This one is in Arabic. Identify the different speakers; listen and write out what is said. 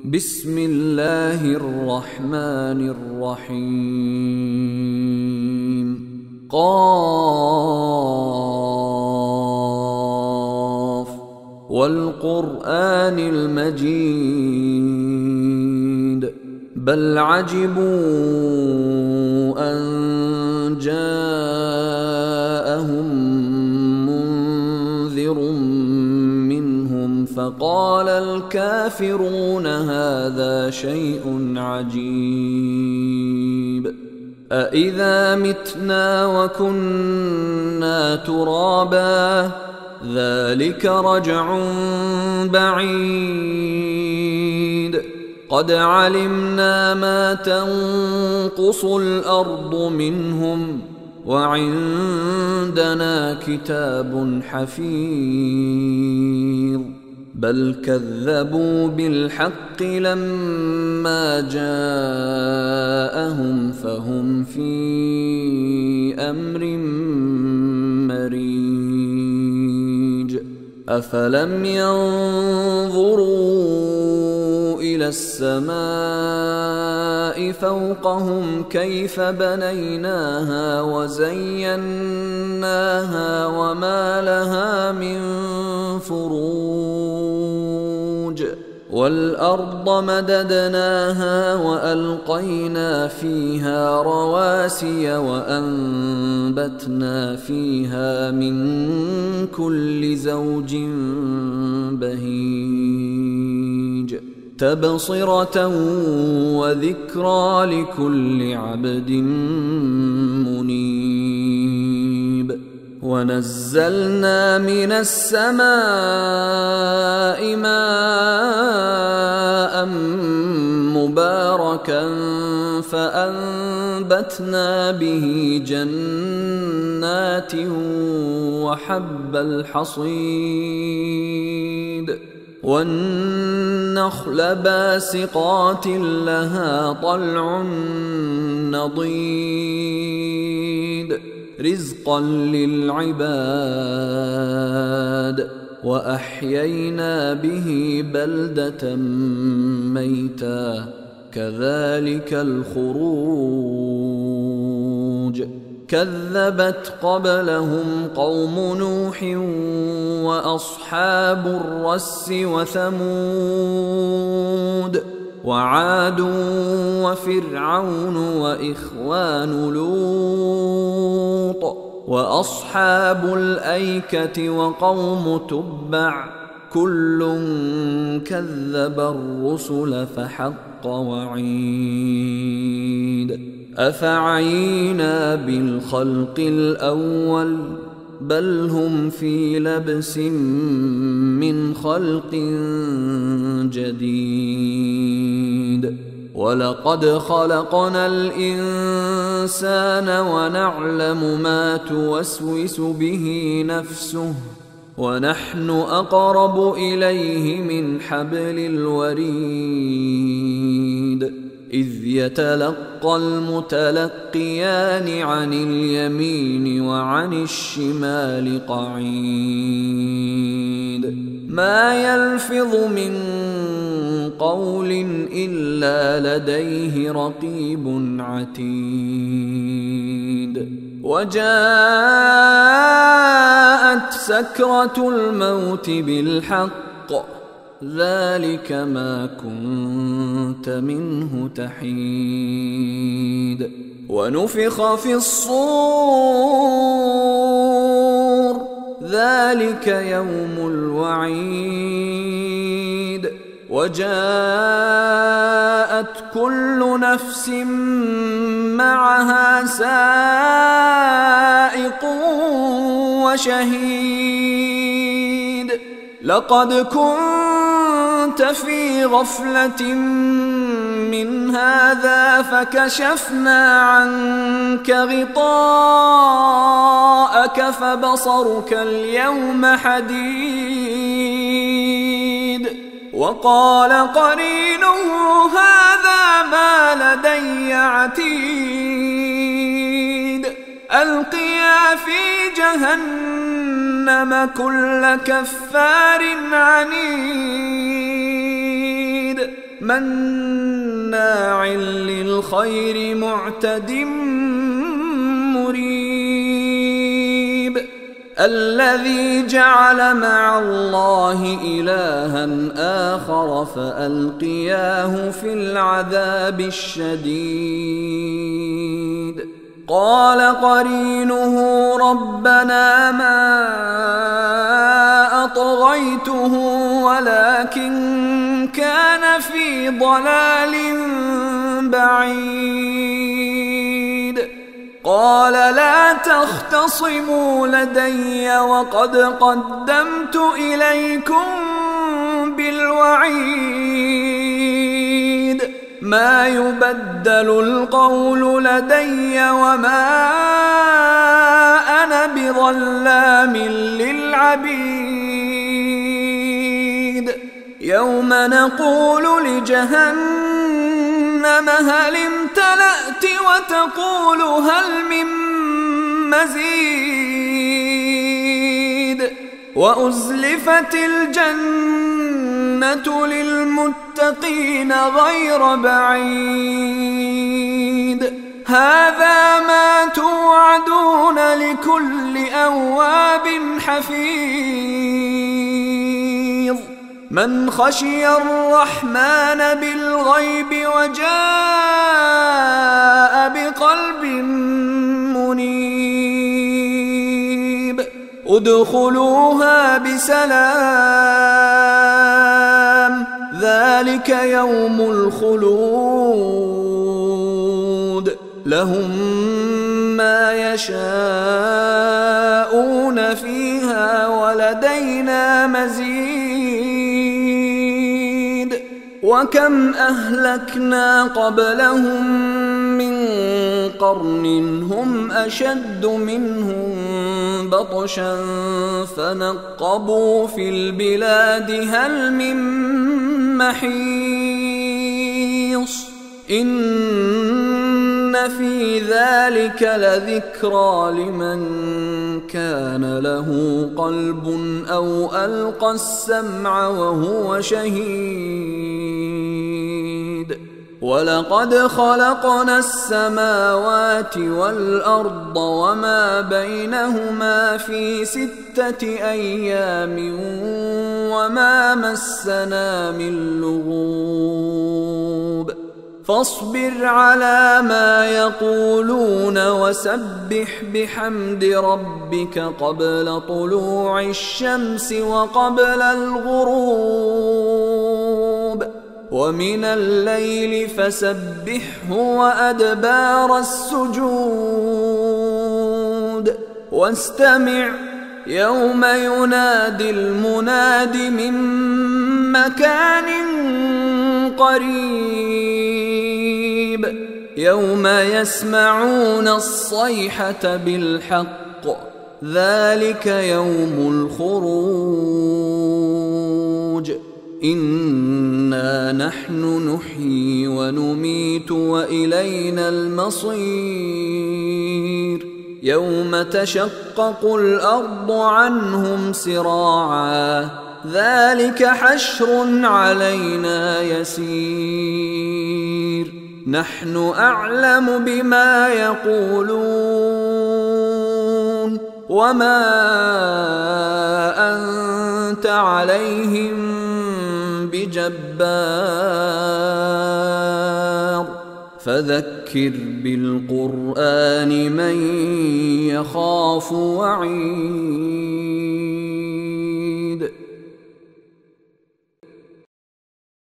Speaker 1: بسم الله الرحمن الرحيم قاف والقرآن المجيد بل عجبوا أن جاءهم منذر منهم فقال الكافرون هذا شيء عجيب أإذا متنا وكنا ترابا ذلك رجع بعيد قد علمنا ما تنقص الأرض منهم وعندنا كتاب حفيظ بل كذبوا بالحق لما جاءهم فهم في أمر مريج أفلم ينظروا إلى السماء فوقهم كيف بنيناها وزيناها وما لها من فروج والأرض مددناها وألقينا فيها رواسي وأنبتنا فيها من كل زوج بهيج تبصرة وذكرى لكل عبد منيب ونزلنا من السماء ماء مباركا فأنبتنا به جنات وحب الحصيد والنخل باسقات لها طلع نضيد رزقا للعباد وأحيينا به بلدة ميتا كذلك الخروج كذبت قبلهم قوم نوح وأصحاب الرس وثمود وعاد وفرعون وإخوان لوط وأصحاب الأيكة وقوم تبع كل كذب الرسل فحق وعيد أفعينا بالخلق الأول بل هم في لبس من خلق جديد ولقد خلقنا الإنسان ونعلم ما توسوس به نفسه ونحن أقرب إليه من حبل الوريد إذ يتلقى المتلقيان عن اليمين وعن الشمال قعيد ما يلفظ من قول إلا لديه رقيب عتيد وجاءت سكرة الموت بالحق ذلك ما كنت منه تحيد ونفخ في الصور ذلك يوم الوعيد وجاءت كل نفس معها سائق وشهيد لقد كنت في غفلة من هذا فكشفنا عنك غطاءك فبصرك اليوم حديد وقال قرينه هذا ما لدي عتيد ألقيا في جهنم كل كفار عنيد مناع للخير معتد مريب الذي جعل مع الله إلها آخر فألقياه في العذاب الشديد قال قرينه ربنا ما أطغيته ولكن كان في ضلال بعيد قال لا تختصموا لدي وقد قدمت إليكم بالوعيد ما يبدل القول لدي وما أنا بظلام للعبيد يوم نقول لجهنم هل امتلأت وتقول هل من مزيد وأزلفت الجنة للمتقين غير بعيد هذا ما توعدون لكل أواب حفيظ من خشي الرحمن بالغيب وجاء بقلب منيب ادخلوها بسلام ذلك يوم الخلود لهم ما يشاءون فيها ولدينا مزيد وكم أهلكنا قبلهم من قرن هم أشد منهم بطشا فنقبوا في البلاد هل من محيص إن في ذلك لذكرى لمن كان له قلب أو ألقى السمع وهو شهيد ولقد خلقنا السماوات والأرض وما بينهما في 6 أيام وما مسنا من لغوب فاصبر على ما يقولون وسبح بحمد ربك قبل طلوع الشمس وقبل الغروب ومن الليل فسبحه وأدبار السجود واستمع يوم ينادي المناد من مكان قريب يوم يسمعون الصيحة بالحق ذلك يوم الخروج إنا نحن نحيي ونميت وإلينا المصير يوم تشقق الأرض عنهم سراعا ذلك حشر علينا يسير نحن أعلم بما يقولون وما أنت عليهم بجبار فذكر بالقرآن من يخاف وعيد